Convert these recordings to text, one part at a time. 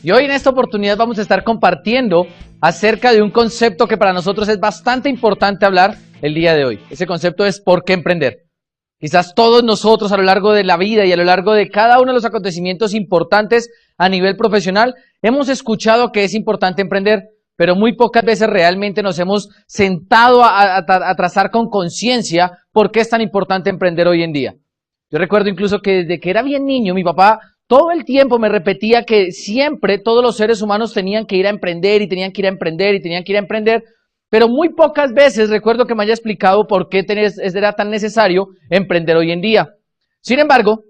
Y hoy en esta oportunidad vamos a estar compartiendo acerca de un concepto que para nosotros es bastante importante hablar el día de hoy. Ese concepto es ¿por qué emprender? Quizás todos nosotros a lo largo de la vida y a lo largo de cada uno de los acontecimientos importantes a nivel profesional hemos escuchado que es importante emprender, pero muy pocas veces realmente nos hemos sentado a trazar con conciencia por qué es tan importante emprender hoy en día. Yo recuerdo incluso que desde que era bien niño, mi papá todo el tiempo me repetía que siempre todos los seres humanos tenían que ir a emprender y tenían que ir a emprender y tenían que ir a emprender, pero muy pocas veces recuerdo que me haya explicado por qué era tan necesario emprender hoy en día. Sin embargo,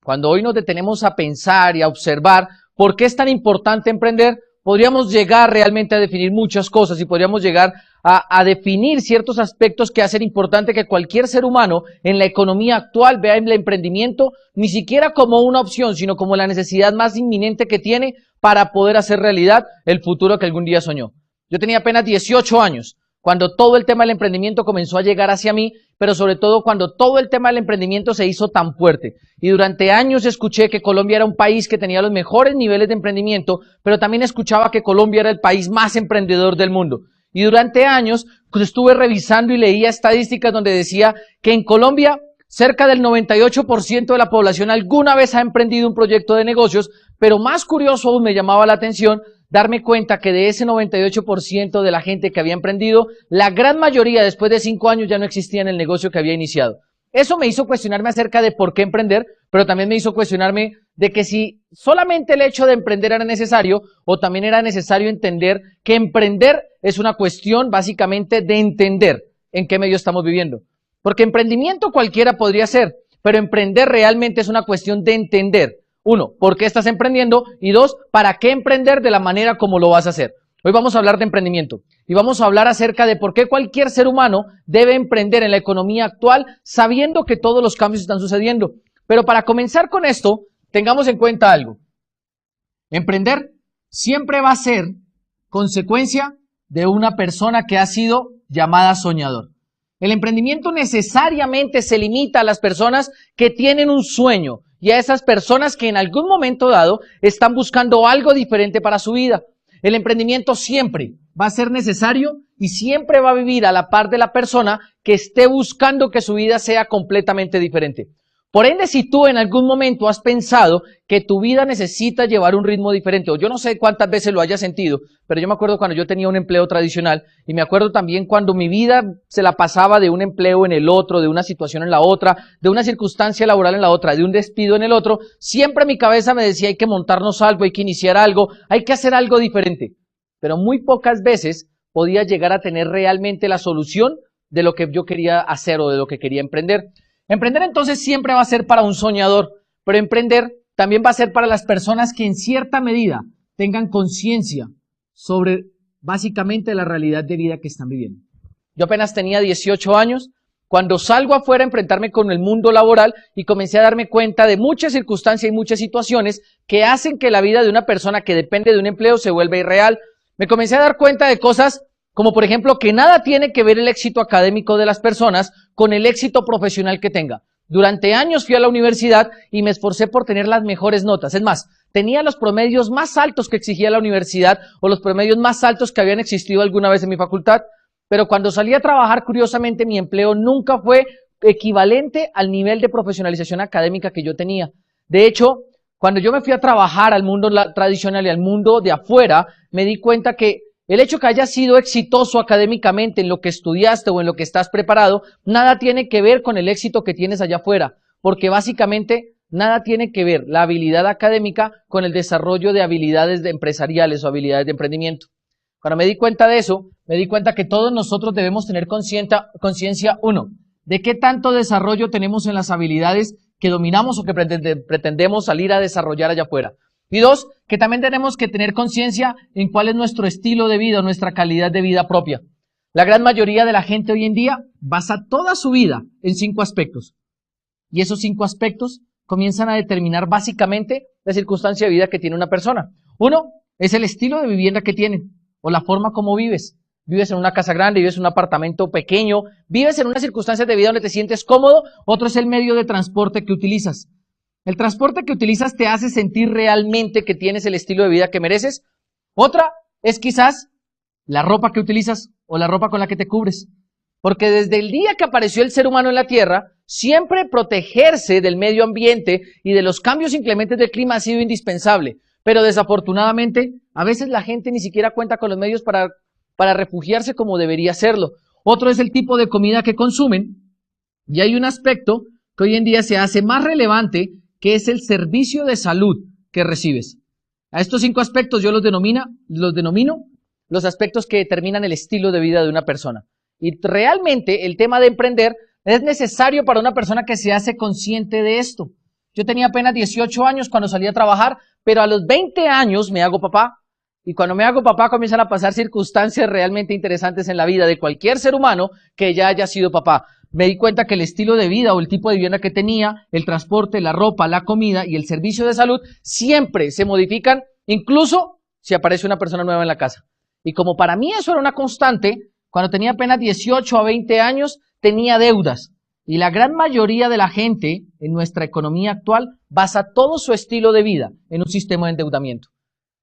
cuando hoy nos detenemos a pensar y a observar por qué es tan importante emprender, podríamos llegar realmente a definir muchas cosas y podríamos llegar a definir ciertos aspectos que hacen importante que cualquier ser humano en la economía actual vea el emprendimiento ni siquiera como una opción, sino como la necesidad más inminente que tiene para poder hacer realidad el futuro que algún día soñó. Yo tenía apenas 18 años cuando todo el tema del emprendimiento comenzó a llegar hacia mí, pero sobre todo cuando todo el tema del emprendimiento se hizo tan fuerte. Y durante años escuché que Colombia era un país que tenía los mejores niveles de emprendimiento, pero también escuchaba que Colombia era el país más emprendedor del mundo. Y durante años pues estuve revisando y leía estadísticas donde decía que en Colombia cerca del 98% de la población alguna vez ha emprendido un proyecto de negocios, pero más curioso aún me llamaba la atención darme cuenta que de ese 98% de la gente que había emprendido, la gran mayoría después de 5 años ya no existía en el negocio que había iniciado. Eso me hizo cuestionarme acerca de por qué emprender, pero también me hizo cuestionarme de que si solamente el hecho de emprender era necesario o también era necesario entender que emprender es una cuestión básicamente de entender en qué medio estamos viviendo. Porque emprendimiento cualquiera podría ser, pero emprender realmente es una cuestión de entender. Uno, ¿por qué estás emprendiendo? Y dos, ¿para qué emprender de la manera como lo vas a hacer? Hoy vamos a hablar de emprendimiento y vamos a hablar acerca de por qué cualquier ser humano debe emprender en la economía actual sabiendo que todos los cambios están sucediendo. Pero para comenzar con esto, tengamos en cuenta algo. Emprender siempre va a ser consecuencia de una persona que ha sido llamada soñador. El emprendimiento necesariamente se limita a las personas que tienen un sueño y a esas personas que en algún momento dado están buscando algo diferente para su vida. El emprendimiento siempre va a ser necesario y siempre va a vivir a la par de la persona que esté buscando que su vida sea completamente diferente. Por ende, si tú en algún momento has pensado que tu vida necesita llevar un ritmo diferente, o yo no sé cuántas veces lo hayas sentido, pero yo me acuerdo cuando yo tenía un empleo tradicional y me acuerdo también cuando mi vida se la pasaba de un empleo en el otro, de una situación en la otra, de una circunstancia laboral en la otra, de un despido en el otro, siempre mi cabeza me decía hay que montarnos algo, hay que iniciar algo, hay que hacer algo diferente. Pero muy pocas veces podía llegar a tener realmente la solución de lo que yo quería hacer o de lo que quería emprender. Emprender entonces siempre va a ser para un soñador, pero emprender también va a ser para las personas que en cierta medida tengan conciencia sobre básicamente la realidad de vida que están viviendo. Yo apenas tenía 18 años cuando salgo afuera a enfrentarme con el mundo laboral y comencé a darme cuenta de muchas circunstancias y muchas situaciones que hacen que la vida de una persona que depende de un empleo se vuelva irreal. Me comencé a dar cuenta de cosas como por ejemplo que nada tiene que ver el éxito académico de las personas con el éxito profesional que tenga. Durante años fui a la universidad y me esforcé por tener las mejores notas. Es más, tenía los promedios más altos que exigía la universidad o los promedios más altos que habían existido alguna vez en mi facultad. Pero cuando salí a trabajar, curiosamente, mi empleo nunca fue equivalente al nivel de profesionalización académica que yo tenía. De hecho, cuando yo me fui a trabajar al mundo tradicional y al mundo de afuera, me di cuenta que el hecho que hayas sido exitoso académicamente en lo que estudiaste o en lo que estás preparado, nada tiene que ver con el éxito que tienes allá afuera, porque básicamente nada tiene que ver la habilidad académica con el desarrollo de habilidades empresariales o habilidades de emprendimiento. Cuando me di cuenta de eso, me di cuenta que todos nosotros debemos tener conciencia, uno, de qué tanto desarrollo tenemos en las habilidades que dominamos o que pretendemos salir a desarrollar allá afuera. Y dos, que también tenemos que tener conciencia en cuál es nuestro estilo de vida, nuestra calidad de vida propia. La gran mayoría de la gente hoy en día basa toda su vida en 5 aspectos. Y esos 5 aspectos comienzan a determinar básicamente la circunstancia de vida que tiene una persona. Uno es el estilo de vivienda que tienen o la forma como vives. Vives en una casa grande, vives en un apartamento pequeño, vives en unas circunstancias de vida donde te sientes cómodo. Otro es el medio de transporte que utilizas. El transporte que utilizas te hace sentir realmente que tienes el estilo de vida que mereces. Otra es quizás la ropa que utilizas o la ropa con la que te cubres. Porque desde el día que apareció el ser humano en la Tierra, siempre protegerse del medio ambiente y de los cambios inclementes del clima ha sido indispensable. Pero desafortunadamente, a veces la gente ni siquiera cuenta con los medios para refugiarse como debería hacerlo. Otro es el tipo de comida que consumen. Y hay un aspecto que hoy en día se hace más relevante, que es el servicio de salud que recibes. A estos 5 aspectos yo los denomino los aspectos que determinan el estilo de vida de una persona. Y realmente el tema de emprender es necesario para una persona que se hace consciente de esto. Yo tenía apenas 18 años cuando salí a trabajar, pero a los 20 años me hago papá. Y cuando me hago papá comienzan a pasar circunstancias realmente interesantes en la vida de cualquier ser humano que ya haya sido papá. Me di cuenta que el estilo de vida o el tipo de vivienda que tenía, el transporte, la ropa, la comida y el servicio de salud siempre se modifican, incluso si aparece una persona nueva en la casa. Y como para mí eso era una constante, cuando tenía apenas 18 a 20 años tenía deudas. Y la gran mayoría de la gente en nuestra economía actual basa todo su estilo de vida en un sistema de endeudamiento.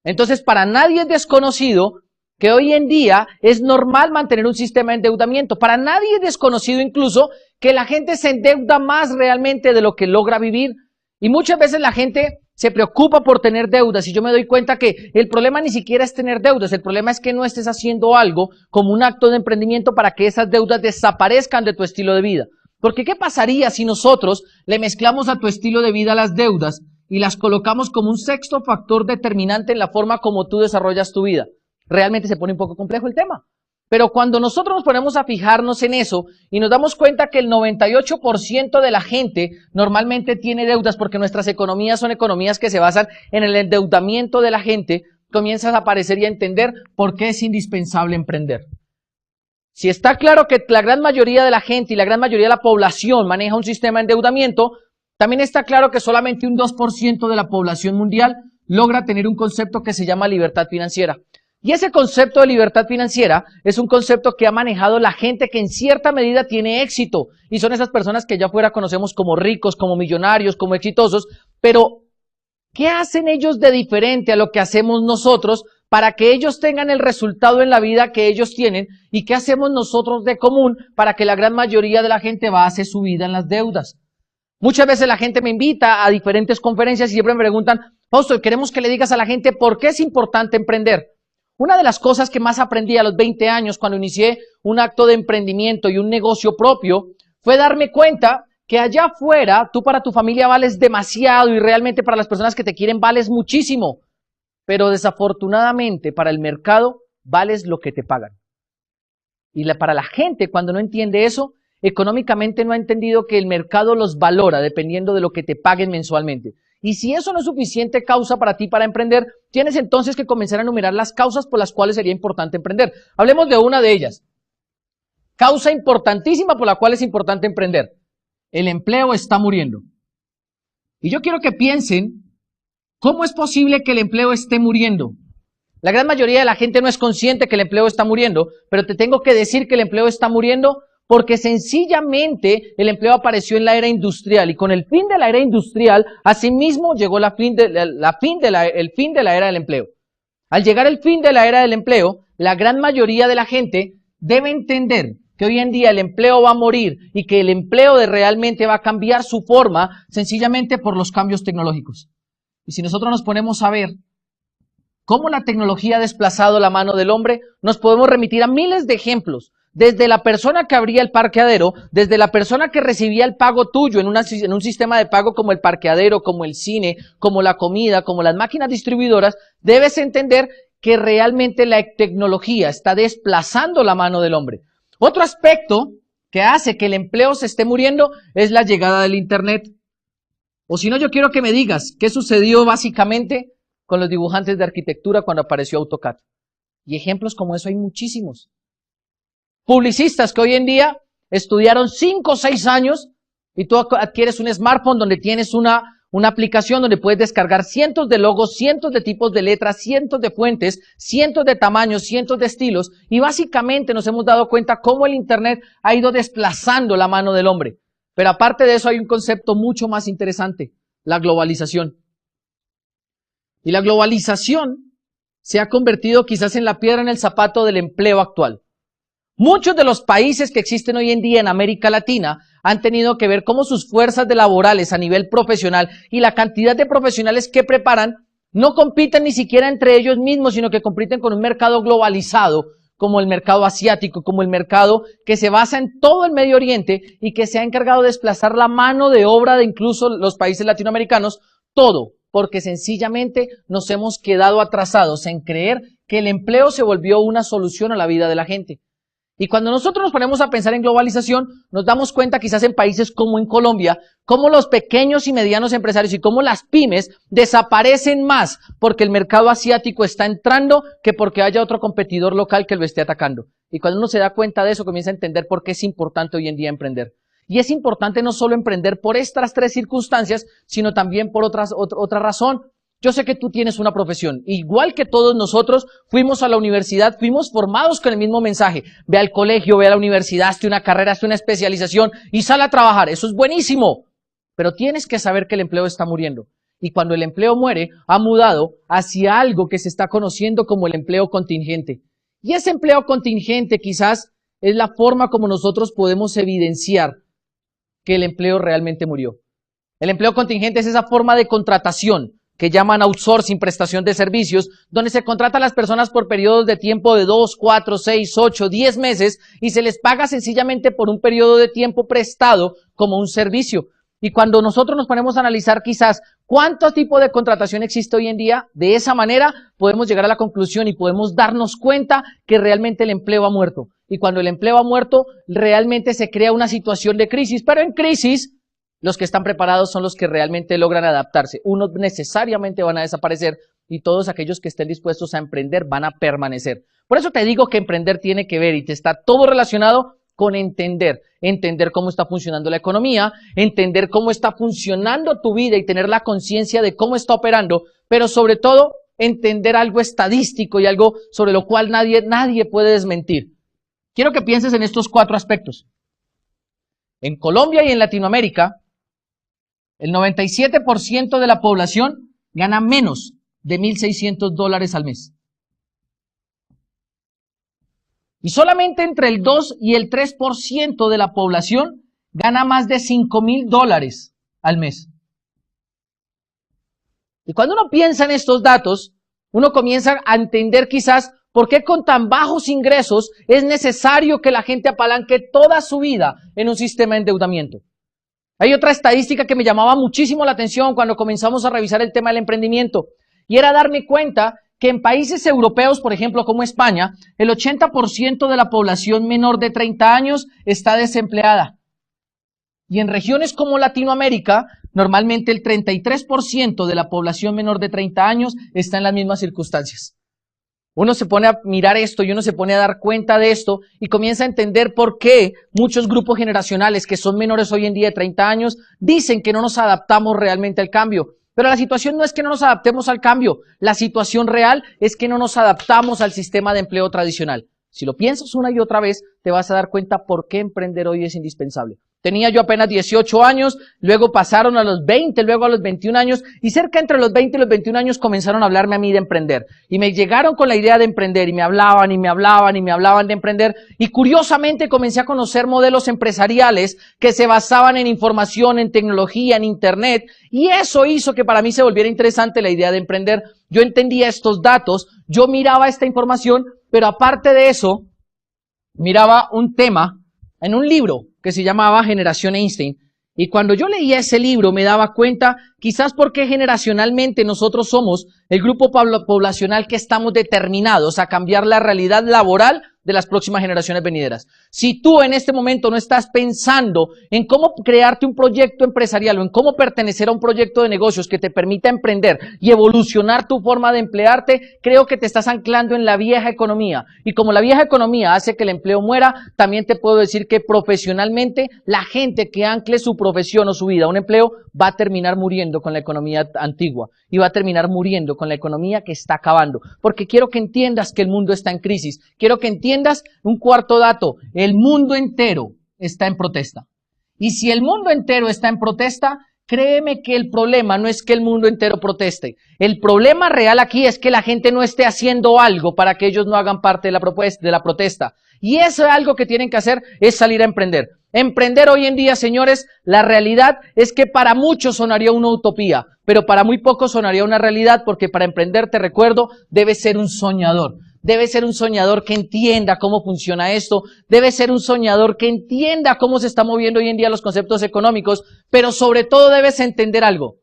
Entonces, para nadie es desconocido que hoy en día es normal mantener un sistema de endeudamiento. Para nadie es desconocido incluso que la gente se endeuda más realmente de lo que logra vivir. Y muchas veces la gente se preocupa por tener deudas y yo me doy cuenta que el problema ni siquiera es tener deudas, el problema es que no estés haciendo algo como un acto de emprendimiento para que esas deudas desaparezcan de tu estilo de vida. Porque ¿qué pasaría si nosotros le mezclamos a tu estilo de vida las deudas y las colocamos como un sexto factor determinante en la forma como tú desarrollas tu vida? Realmente se pone un poco complejo el tema. Pero cuando nosotros nos ponemos a fijarnos en eso y nos damos cuenta que el 98% de la gente normalmente tiene deudas porque nuestras economías son economías que se basan en el endeudamiento de la gente, comienzas a aparecer y a entender por qué es indispensable emprender. Si está claro que la gran mayoría de la gente y la gran mayoría de la población maneja un sistema de endeudamiento, también está claro que solamente un 2% de la población mundial logra tener un concepto que se llama libertad financiera. Y ese concepto de libertad financiera es un concepto que ha manejado la gente que en cierta medida tiene éxito. Y son esas personas que ya afuera conocemos como ricos, como millonarios, como exitosos. Pero, ¿qué hacen ellos de diferente a lo que hacemos nosotros para que ellos tengan el resultado en la vida que ellos tienen? ¿Y qué hacemos nosotros de común para que la gran mayoría de la gente base su vida en las deudas? Muchas veces la gente me invita a diferentes conferencias y siempre me preguntan, Fausto, queremos que le digas a la gente por qué es importante emprender. Una de las cosas que más aprendí a los 20 años cuando inicié un acto de emprendimiento y un negocio propio fue darme cuenta que allá afuera tú para tu familia vales demasiado y realmente para las personas que te quieren vales muchísimo. Pero desafortunadamente para el mercado vales lo que te pagan. Y para la gente cuando no entiende eso, económicamente no ha entendido que el mercado los valora dependiendo de lo que te paguen mensualmente. Y si eso no es suficiente causa para ti para emprender, tienes entonces que comenzar a enumerar las causas por las cuales sería importante emprender. Hablemos de una de ellas. Causa importantísima por la cual es importante emprender. El empleo está muriendo. Y yo quiero que piensen, ¿cómo es posible que el empleo esté muriendo? La gran mayoría de la gente no es consciente que el empleo está muriendo, pero te tengo que decir que el empleo está muriendo porque sencillamente el empleo apareció en la era industrial y con el fin de la era industrial, asimismo llegó el fin de la era del empleo. Al llegar el fin de la era del empleo, la gran mayoría de la gente debe entender que hoy en día el empleo va a morir y que el empleo realmente va a cambiar su forma sencillamente por los cambios tecnológicos. Y si nosotros nos ponemos a ver cómo la tecnología ha desplazado la mano del hombre, nos podemos remitir a miles de ejemplos. Desde la persona que abría el parqueadero, desde la persona que recibía el pago tuyo en un sistema de pago como el parqueadero, como el cine, como la comida, como las máquinas distribuidoras, debes entender que realmente la tecnología está desplazando la mano del hombre. Otro aspecto que hace que el empleo se esté muriendo es la llegada del Internet. O si no, yo quiero que me digas qué sucedió básicamente con los dibujantes de arquitectura cuando apareció AutoCAD. Y ejemplos como eso hay muchísimos. Publicistas que hoy en día estudiaron 5 o 6 años y tú adquieres un smartphone donde tienes una aplicación donde puedes descargar cientos de logos, cientos de tipos de letras, cientos de fuentes, cientos de tamaños, cientos de estilos y básicamente nos hemos dado cuenta cómo el Internet ha ido desplazando la mano del hombre. Pero aparte de eso hay un concepto mucho más interesante. la globalización. Y la globalización se ha convertido quizás en la piedra en el zapato del empleo actual. Muchos de los países que existen hoy en día en América Latina han tenido que ver cómo sus fuerzas laborales a nivel profesional y la cantidad de profesionales que preparan no compiten ni siquiera entre ellos mismos, sino que compiten con un mercado globalizado, como el mercado asiático, como el mercado que se basa en todo el Medio Oriente y que se ha encargado de desplazar la mano de obra de incluso los países latinoamericanos, todo porque sencillamente nos hemos quedado atrasados en creer que el empleo se volvió una solución a la vida de la gente. Y cuando nosotros nos ponemos a pensar en globalización, nos damos cuenta quizás en países como en Colombia, cómo los pequeños y medianos empresarios y cómo las pymes desaparecen más porque el mercado asiático está entrando que porque haya otro competidor local que lo esté atacando. Y cuando uno se da cuenta de eso, comienza a entender por qué es importante hoy en día emprender. Y es importante no solo emprender por estas tres circunstancias, sino también por otra razón. Yo sé que tú tienes una profesión, igual que todos nosotros fuimos a la universidad, fuimos formados con el mismo mensaje. Ve al colegio, ve a la universidad, hazte una carrera, hazte una especialización y sal a trabajar. Eso es buenísimo, pero tienes que saber que el empleo está muriendo. Y cuando el empleo muere, ha mudado hacia algo que se está conociendo como el empleo contingente. Y ese empleo contingente quizás es la forma como nosotros podemos evidenciar que el empleo realmente murió. El empleo contingente es esa forma de contratación que llaman outsourcing, prestación de servicios, donde se contrata a las personas por periodos de tiempo de 2, 4, 6, 8, 10 meses y se les paga sencillamente por un periodo de tiempo prestado como un servicio. Y cuando nosotros nos ponemos a analizar quizás cuánto tipo de contratación existe hoy en día, de esa manera podemos llegar a la conclusión y podemos darnos cuenta que realmente el empleo ha muerto. Y cuando el empleo ha muerto, realmente se crea una situación de crisis, pero en crisis los que están preparados son los que realmente logran adaptarse. Unos necesariamente van a desaparecer y todos aquellos que estén dispuestos a emprender van a permanecer. Por eso te digo que emprender tiene que ver y te está todo relacionado con entender cómo está funcionando la economía, entender cómo está funcionando tu vida y tener la conciencia de cómo está operando, pero sobre todo entender algo estadístico y algo sobre lo cual nadie puede desmentir. Quiero que pienses en estos 4 aspectos. En Colombia y en Latinoamérica, el 97% de la población gana menos de $1,600 al mes. Y solamente entre el 2 y el 3% de la población gana más de $5,000 al mes. Y cuando uno piensa en estos datos, uno comienza a entender quizás por qué con tan bajos ingresos es necesario que la gente apalanque toda su vida en un sistema de endeudamiento. Hay otra estadística que me llamaba muchísimo la atención cuando comenzamos a revisar el tema del emprendimiento, y era darme cuenta que en países europeos, por ejemplo, como España, el 80% de la población menor de 30 años está desempleada. Y en regiones como Latinoamérica, normalmente el 33% de la población menor de 30 años está en las mismas circunstancias. Uno se pone a mirar esto y uno se pone a dar cuenta de esto y comienza a entender por qué muchos grupos generacionales que son menores hoy en día de 30 años dicen que no nos adaptamos realmente al cambio. Pero la situación no es que no nos adaptemos al cambio, la situación real es que no nos adaptamos al sistema de empleo tradicional. Si lo piensas una y otra vez, te vas a dar cuenta por qué emprender hoy es indispensable. Tenía yo apenas 18 años, luego pasaron a los 20, luego a los 21 años, y cerca entre los 20 y los 21 años comenzaron a hablarme a mí de emprender. Y me llegaron con la idea de emprender, y me hablaban, y me hablaban, y me hablaban de emprender, y curiosamente comencé a conocer modelos empresariales que se basaban en información, en tecnología, en internet, y eso hizo que para mí se volviera interesante la idea de emprender. Yo entendía estos datos, yo miraba esta información, pero aparte de eso, miraba un tema en un libro que se llamaba Generación Einstein. Y cuando yo leía ese libro me daba cuenta quizás porque generacionalmente nosotros somos el grupo poblacional que estamos determinados a cambiar la realidad laboral de las próximas generaciones venideras. Si tú en este momento no estás pensando en cómo crearte un proyecto empresarial o en cómo pertenecer a un proyecto de negocios que te permita emprender y evolucionar tu forma de emplearte, creo que te estás anclando en la vieja economía. Y como la vieja economía hace que el empleo muera, también te puedo decir que profesionalmente la gente que ancle su profesión o su vida a un empleo va a terminar muriendo con la economía antigua y va a terminar muriendo con la economía que está acabando. Porque quiero que entiendas que el mundo está en crisis. Quiero que entiendas un cuarto dato. El mundo entero está en protesta. Y si el mundo entero está en protesta, créeme que el problema no es que el mundo entero proteste. El problema real aquí es que la gente no esté haciendo algo para que ellos no hagan parte de la protesta. Y eso es algo que tienen que hacer, es salir a emprender. Emprender hoy en día, señores, la realidad es que para muchos sonaría una utopía, pero para muy pocos sonaría una realidad, porque para emprender, te recuerdo, debes ser un soñador. Debe ser un soñador que entienda cómo funciona esto, debe ser un soñador que entienda cómo se están moviendo hoy en día los conceptos económicos, pero sobre todo debes entender algo.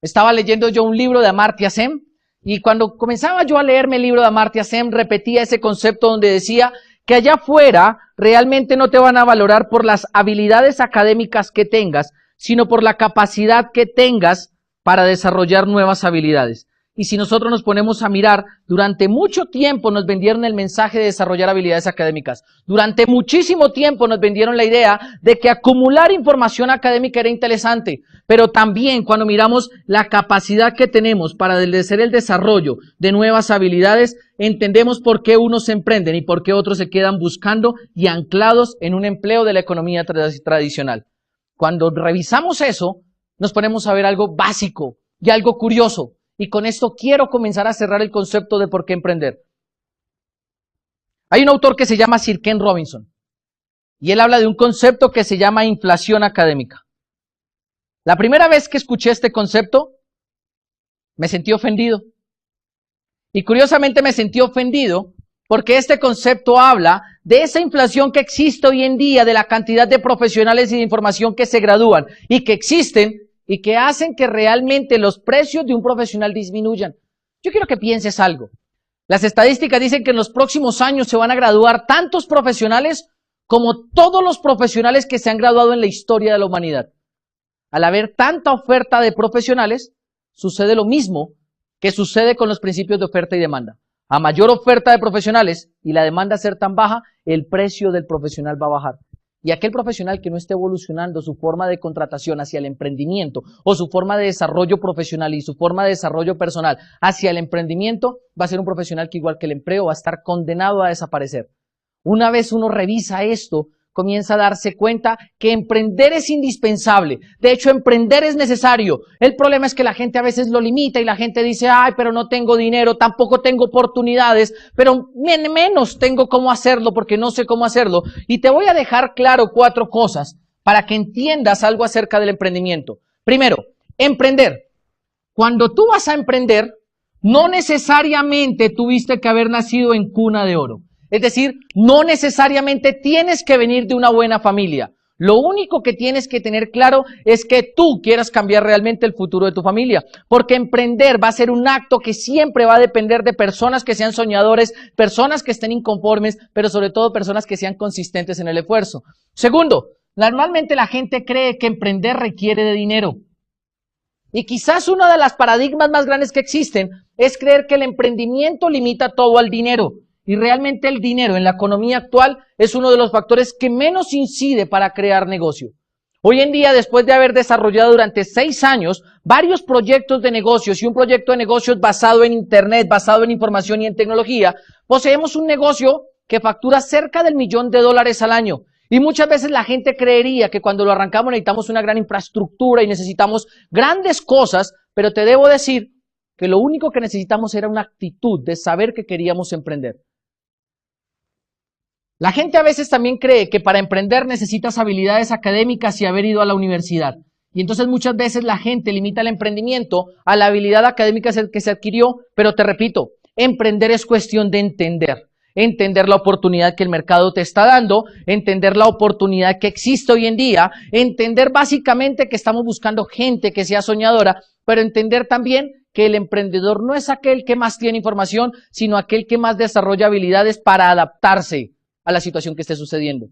Estaba leyendo yo un libro de Amartya Sen, y cuando comenzaba yo a leerme el libro de Amartya Sen, repetía ese concepto donde decía que allá afuera realmente no te van a valorar por las habilidades académicas que tengas, sino por la capacidad que tengas para desarrollar nuevas habilidades. Y si nosotros nos ponemos a mirar, durante mucho tiempo nos vendieron el mensaje de desarrollar habilidades académicas. Durante muchísimo tiempo nos vendieron la idea de que acumular información académica era interesante. Pero también cuando miramos la capacidad que tenemos para hacer el desarrollo de nuevas habilidades, entendemos por qué unos se emprenden y por qué otros se quedan buscando y anclados en un empleo de la economía tradicional. Cuando revisamos eso, nos ponemos a ver algo básico y algo curioso. Y con esto quiero comenzar a cerrar el concepto de por qué emprender. Hay un autor que se llama Sir Ken Robinson y él habla de un concepto que se llama inflación académica. La primera vez que escuché este concepto, me sentí ofendido. Y curiosamente me sentí ofendido porque este concepto habla de esa inflación que existe hoy en día, de la cantidad de profesionales y de información que se gradúan y que existen y que hacen que realmente los precios de un profesional disminuyan. Yo quiero que pienses algo. Las estadísticas dicen que en los próximos años se van a graduar tantos profesionales como todos los profesionales que se han graduado en la historia de la humanidad. Al haber tanta oferta de profesionales, sucede lo mismo que sucede con los principios de oferta y demanda. A mayor oferta de profesionales y la demanda ser tan baja, el precio del profesional va a bajar. Y aquel profesional que no esté evolucionando su forma de contratación hacia el emprendimiento o su forma de desarrollo profesional y su forma de desarrollo personal hacia el emprendimiento, va a ser un profesional que igual que el empleo va a estar condenado a desaparecer. Una vez uno revisa esto, comienza a darse cuenta que emprender es indispensable. De hecho, emprender es necesario. El problema es que la gente a veces lo limita y la gente dice, ay, pero no tengo dinero, tampoco tengo oportunidades, pero menos tengo cómo hacerlo porque no sé cómo hacerlo. Y te voy a dejar claro 4 cosas para que entiendas algo acerca del emprendimiento. Primero, emprender. Cuando tú vas a emprender, no necesariamente tuviste que haber nacido en cuna de oro. Es decir, no necesariamente tienes que venir de una buena familia. Lo único que tienes que tener claro es que tú quieras cambiar realmente el futuro de tu familia. Porque emprender va a ser un acto que siempre va a depender de personas que sean soñadores, personas que estén inconformes, pero sobre todo personas que sean consistentes en el esfuerzo. Segundo, normalmente la gente cree que emprender requiere de dinero. Y quizás uno de los paradigmas más grandes que existen es creer que el emprendimiento limita todo al dinero. Y realmente el dinero en la economía actual es uno de los factores que menos incide para crear negocio. Hoy en día, después de haber desarrollado durante 6 años varios proyectos de negocios y un proyecto de negocios basado en Internet, basado en información y en tecnología, poseemos un negocio que factura cerca del $1.000.000 al año. Y muchas veces la gente creería que cuando lo arrancamos necesitamos una gran infraestructura y necesitamos grandes cosas, pero te debo decir que lo único que necesitamos era una actitud de saber que queríamos emprender. La gente a veces también cree que para emprender necesitas habilidades académicas y haber ido a la universidad. Y entonces muchas veces la gente limita el emprendimiento a la habilidad académica que se adquirió, pero te repito, emprender es cuestión de entender. Entender la oportunidad que el mercado te está dando, entender la oportunidad que existe hoy en día, entender básicamente que estamos buscando gente que sea soñadora, pero entender también que el emprendedor no es aquel que más tiene información, sino aquel que más desarrolla habilidades para adaptarse a la situación que esté sucediendo.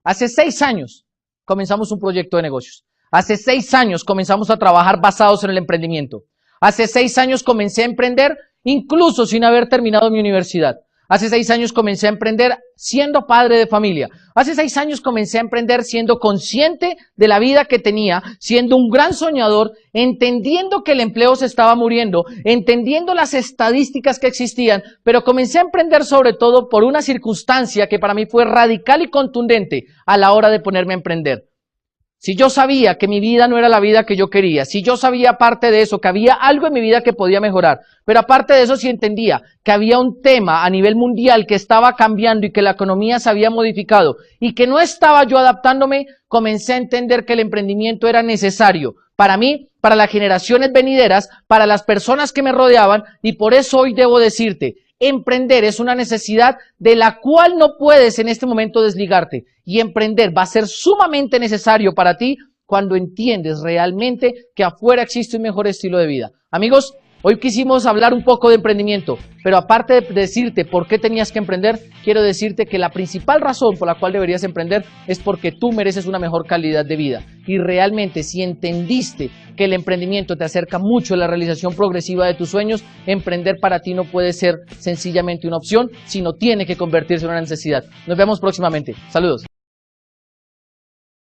Hace 6 años comenzamos un proyecto de negocios. Hace 6 años comenzamos a trabajar basados en el emprendimiento. Hace 6 años comencé a emprender incluso sin haber terminado mi universidad. Hace 6 años comencé a emprender siendo padre de familia. Hace 6 años comencé a emprender siendo consciente de la vida que tenía, siendo un gran soñador, entendiendo que el empleo se estaba muriendo, entendiendo las estadísticas que existían, pero comencé a emprender sobre todo por una circunstancia que para mí fue radical y contundente a la hora de ponerme a emprender. si yo sabía que mi vida no era la vida que yo quería, si yo sabía aparte de eso que había algo en mi vida que podía mejorar, pero aparte de eso si entendía que había un tema a nivel mundial que estaba cambiando y que la economía se había modificado y que no estaba yo adaptándome, comencé a entender que el emprendimiento era necesario para mí, para las generaciones venideras, para las personas que me rodeaban, y por eso hoy debo decirte, emprender es una necesidad de la cual no puedes en este momento desligarte, y emprender va a ser sumamente necesario para ti cuando entiendes realmente que afuera existe un mejor estilo de vida. Amigos, hoy quisimos hablar un poco de emprendimiento, pero aparte de decirte por qué tenías que emprender, quiero decirte que la principal razón por la cual deberías emprender es porque tú mereces una mejor calidad de vida. Y realmente si entendiste que el emprendimiento te acerca mucho a la realización progresiva de tus sueños, emprender para ti no puede ser sencillamente una opción, sino tiene que convertirse en una necesidad. Nos vemos próximamente. Saludos.